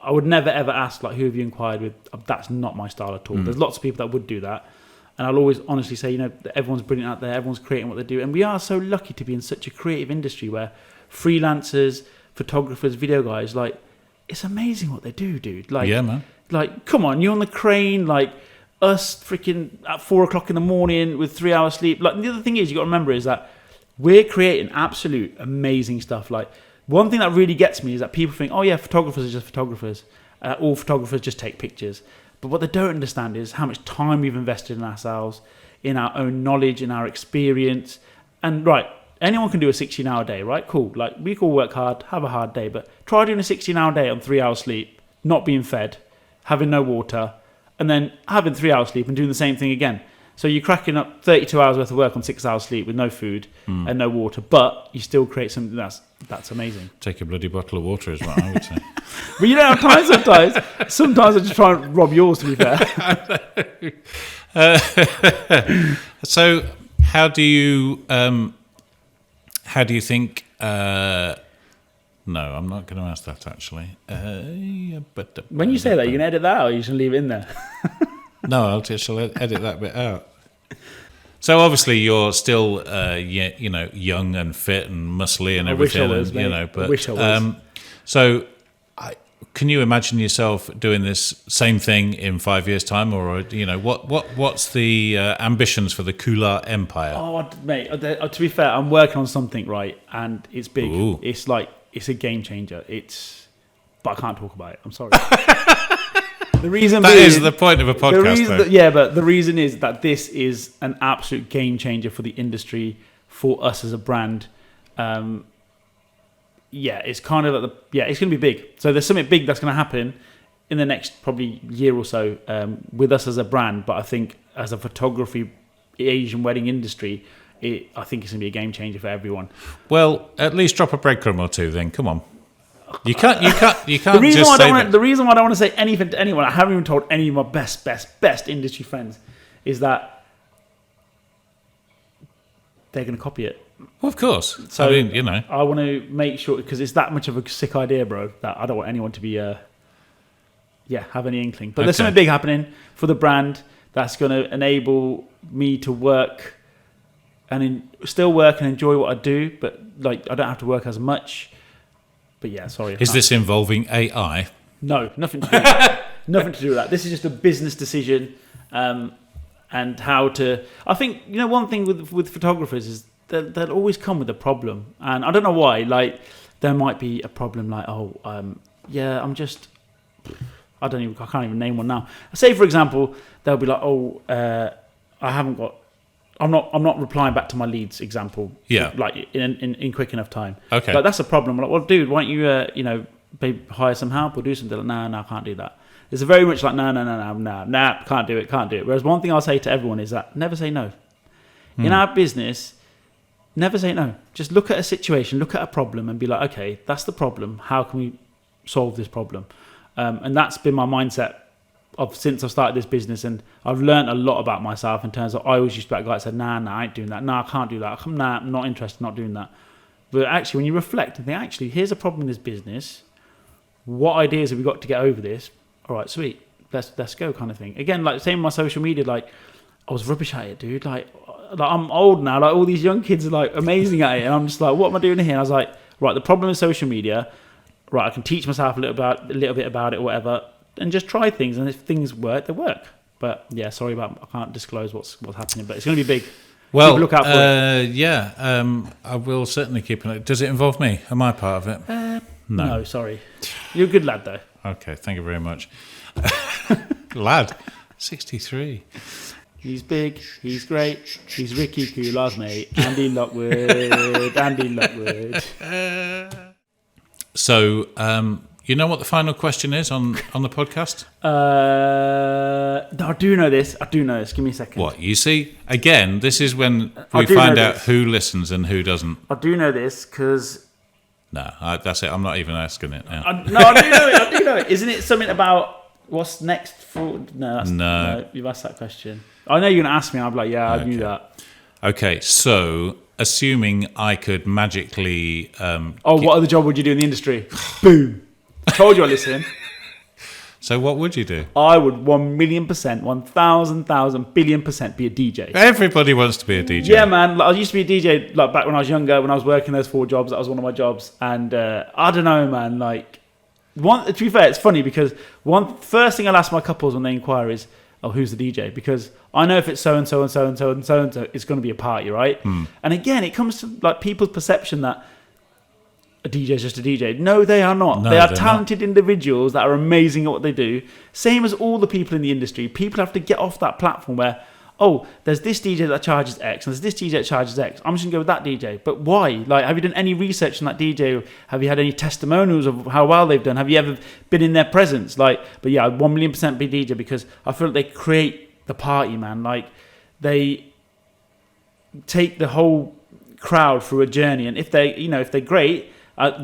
I would never ever ask like, who have you inquired with? That's not my style at all. There's lots of people that would do that. And I'll always honestly say, that everyone's brilliant out there. Everyone's creating what they do. And we are so lucky to be in such a creative industry where freelancers, photographers, video guys, like, it's amazing what they do, dude. Like, yeah, man. Like, come on, you're on the crane, like, us freaking at 4 o'clock in the morning with 3 hours sleep. Like the other thing is you got to remember is that we're creating absolute amazing stuff. Like one thing that really gets me is that people think, oh yeah, photographers are just photographers. All photographers just take pictures. But what they don't understand is how much time we've invested in ourselves, in our own knowledge, in our experience. And right, anyone can do a 16-hour day, right? Cool. Like we can all work hard, have a hard day, but try doing a 16-hour day on 3 hours sleep, not being fed, having no water, and then having 3 hours sleep and doing the same thing again. So you're cracking up 32 hours worth of work on 6 hours sleep with no food and no water, but you still create something that's amazing. Take a bloody bottle of water is what I would say. But you don't have time sometimes. Sometimes I just try and rob yours, to be fair. So how do you think... No, I'm not going to ask that actually. When you say that, you're going to edit that out or you should leave it in there? No, I'll just edit that bit out. So obviously you're still, young and fit and muscly and everything. I wish I was, mate. But I wish I was. So can you imagine yourself doing this same thing in 5 years' time, or what's the ambitions for the Kular empire? Oh, mate, to be fair, I'm working on something, right, and it's big. Ooh. It's a game changer. But I can't talk about it. I'm sorry. The reason that is the point of a podcast, but the reason is that this is an absolute game changer for the industry, for us as a brand. It's kind of it's going to be big. So there's something big that's going to happen in the next probably year or so with us as a brand. But I think as a photography Asian wedding industry, I think it's going to be a game changer for everyone. Well, at least drop a breadcrumb or two. Then come on. You can't. The reason why I don't want to say anything to anyone, I haven't even told any of my best industry friends, is that they're going to copy it. Well, of course. So, I mean, I want to make sure, because it's that much of a sick idea, bro, that I don't want anyone to be, have any inkling. But there's something big happening for the brand that's going to enable me to work and still work and enjoy what I do, but like I don't have to work as much. But yeah, sorry. Is this involving AI? No, nothing to do with that. Nothing to do with that. This is just a business decision, and how to. I think one thing with photographers is they'll always come with a problem, and I don't know why. Like there might be a problem, like I'm just. I can't even name one now. Say for example, they'll be like, I'm not replying back to my leads. Example, like in quick enough time. Okay, like that's a problem. I'm like, well, dude, why don't you maybe hire some help or do something? Like, no, I can't do that. It's very much like no, can't do it. Whereas one thing I'll say to everyone is that never say no. In our business, never say no. Just look at a situation, look at a problem, and be like, okay, that's the problem. How can we solve this problem? And that's been my mindset since I started this business, and I've learned a lot about myself in terms of I always used to be that guy that said, nah, I ain't doing that. Nah, I can't do that. Nah, I'm not interested, not doing that. But actually, when you reflect and think, actually, here's a problem in this business. What ideas have we got to get over this? All right, sweet. Let's go, kind of thing. Again, like same with my social media. Like I was rubbish at it, dude. Like I'm old now. Like all these young kids are like amazing at it, and I'm just like, what am I doing here? And I was like, right, the problem is social media. Right, I can teach myself a little bit about it, or whatever, and just try things. And if things work, they work. But yeah, sorry about I can't disclose what's happening, but it's going to be big. Well, look out for it. I will certainly keep an eye. Does it involve me? Am I part of it? No, sorry. You're a good lad, though. Okay, thank you very much. Lad, 63. He's big, he's great, he's Ricky Kular's mate, Andy Lockwood. So, you know what the final question is on the podcast? I do know this. Give me a second. What? You see, again, this is when we find out who listens and who doesn't. I do know this because... No, that's it. I'm not even asking it now. I do know it. Isn't it something about what's next for... No, you've asked that question. I know you're going to ask me. I'm like, yeah, I knew that. Okay, so assuming I could magically... what other job would you do in the industry? Boom. I told you I listen. So what would you do? I would 1,000,000%, 1,000,000 billion% be a DJ. Everybody wants to be a DJ. Yeah, man. Like, I used to be a DJ like back when I was younger, when I was working those 4 jobs. That was one of my jobs. And I don't know, man. Like, to be fair, it's funny because first thing I'll ask my couples when they inquire is, oh, who's the DJ? Because I know if it's so and so and so and so and so and so, it's going to be a party, right? And again, it comes to like people's perception that a DJ is just a DJ. No, they are not. No, they are talented individuals that are amazing at what they do. Same as all the people in the industry. People have to get off that platform where, oh, there's this DJ that charges X, and there's this DJ that charges X. I'm just going to go with that DJ. But why? Like, have you done any research on that DJ? Have you had any testimonials of how well they've done? Have you ever been in their presence? Like, but yeah, 1,000,000% be DJ because I feel like they create the party, man. Like, they take the whole crowd through a journey, and if they're great.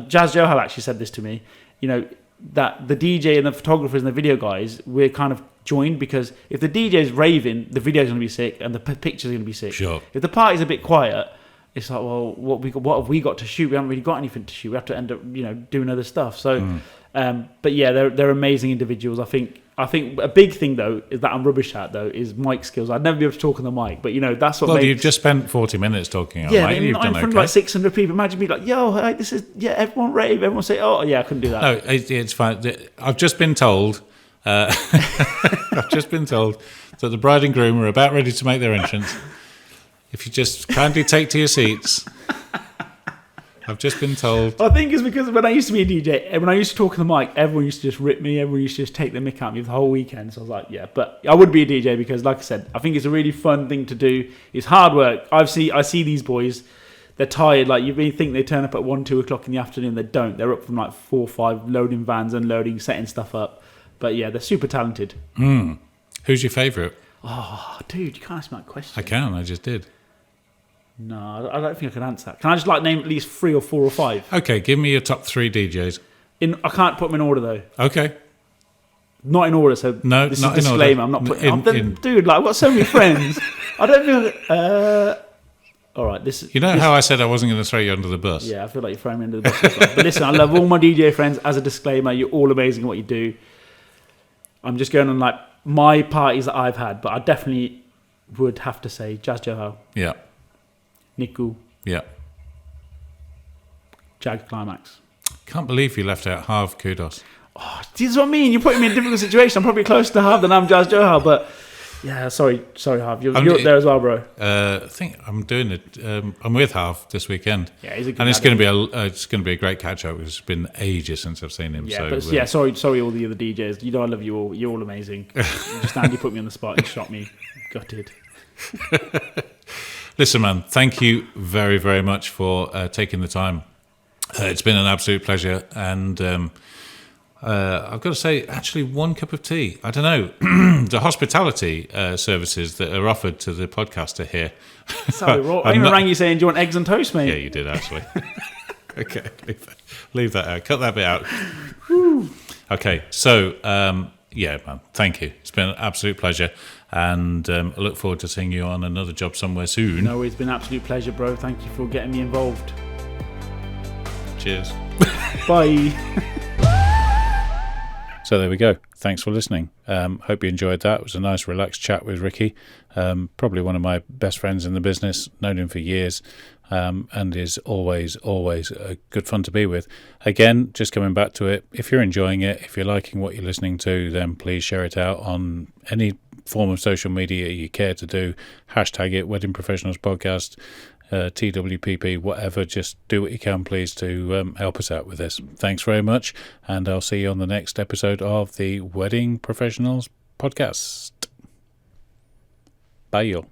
Jazz Johal actually said this to me, that the DJ and the photographers and the video guys, we're kind of joined because if the DJ is raving, the video's going to be sick and the pictures are going to be sick. Sure. If the party's a bit quiet, it's like, well, what have we got to shoot? We haven't really got anything to shoot. We have to end up, doing other stuff. So, but yeah, they're amazing individuals. I think I think a big thing though is that I'm rubbish at though is mic skills. I'd never be able to talk on the mic, but that's what. Well, makes... you've just spent 40 minutes talking on mic. mic. You've not done in front okay. of like 600 people. Imagine me like, yo, hey, this is everyone rave, everyone say, oh yeah, I couldn't do that. No, it's fine. I've just been told. I've just been told that the bride and groom are about ready to make their entrance. If you just kindly take to your seats. I've just been told. I think it's because when I used to be a DJ, when I used to talk on the mic, everyone used to just rip me. Everyone used to just take the mick out of me the whole weekend. So I was like, yeah, but I would be a DJ because, like I said, I think it's a really fun thing to do. It's hard work. I see these boys. They're tired. Like you really think they turn up at 1, 2 o'clock in the afternoon. They don't. They're up from like 4, 5, loading vans, unloading, setting stuff up. But yeah, they're super talented. Who's your favourite? Oh, dude, you can't ask me that question. I can. I just did. No, I don't think I can answer that. Can I just name at least 3 or 4 or 5? Okay, give me your top 3 DJs. I can't put them in order though. Okay. Not in order. So no, this not is a disclaimer. I'm not putting. Dude, I've got so many friends. I don't feel. All right, this is. How I said I wasn't going to throw you under the bus. Yeah, I feel like you're throwing me under the bus. But listen, I love all my DJ friends. As a disclaimer, you're all amazing at what you do. I'm just going on my parties that I've had, but I definitely would have to say Jazz Johal. Yeah. Niku. Yeah. Jag Climax. Can't believe you left out Harv Kudos. Oh, this is what I mean. You're putting me in a difficult situation. I'm probably closer to Harv than I'm Jazz Johal, but yeah, sorry Harv. You're there as well, bro. I think I'm doing it. I'm with Harv this weekend. Yeah, he's a good and it's going to be a great catch up. It's been ages since I've seen him. Yeah, sorry, all the other DJs. I love you all. You're all amazing. Just Andy put me on the spot and shot me. Gutted. Listen, man, thank you very, very much for taking the time. It's been an absolute pleasure. And I've got to say, actually, 1 cup of tea. I don't know. The hospitality services that are offered to the podcaster here. Sorry, I even rang you saying, do you want eggs and toast, mate? Yeah, you did, actually. Okay, leave that out. Cut that bit out. Okay, so, yeah, man, thank you. It's been an absolute pleasure. And I look forward to seeing you on another job somewhere soon. No, it's been an absolute pleasure, bro. Thank you for getting me involved. Cheers. Bye. So there we go. Thanks for listening. Hope you enjoyed that. It was a nice, relaxed chat with Ricky. Probably one of my best friends in the business. Known him for years. And is always good fun to be with. Again, just coming back to it, if you're enjoying it, if you're liking what you're listening to, then please share it out on any form of social media you care to do. Hashtag it, Wedding Professionals Podcast, TWPP, whatever. Just do what you can, please, to help us out with this. Thanks very much, and I'll see you on the next episode of the Wedding Professionals Podcast. Bye, y'all.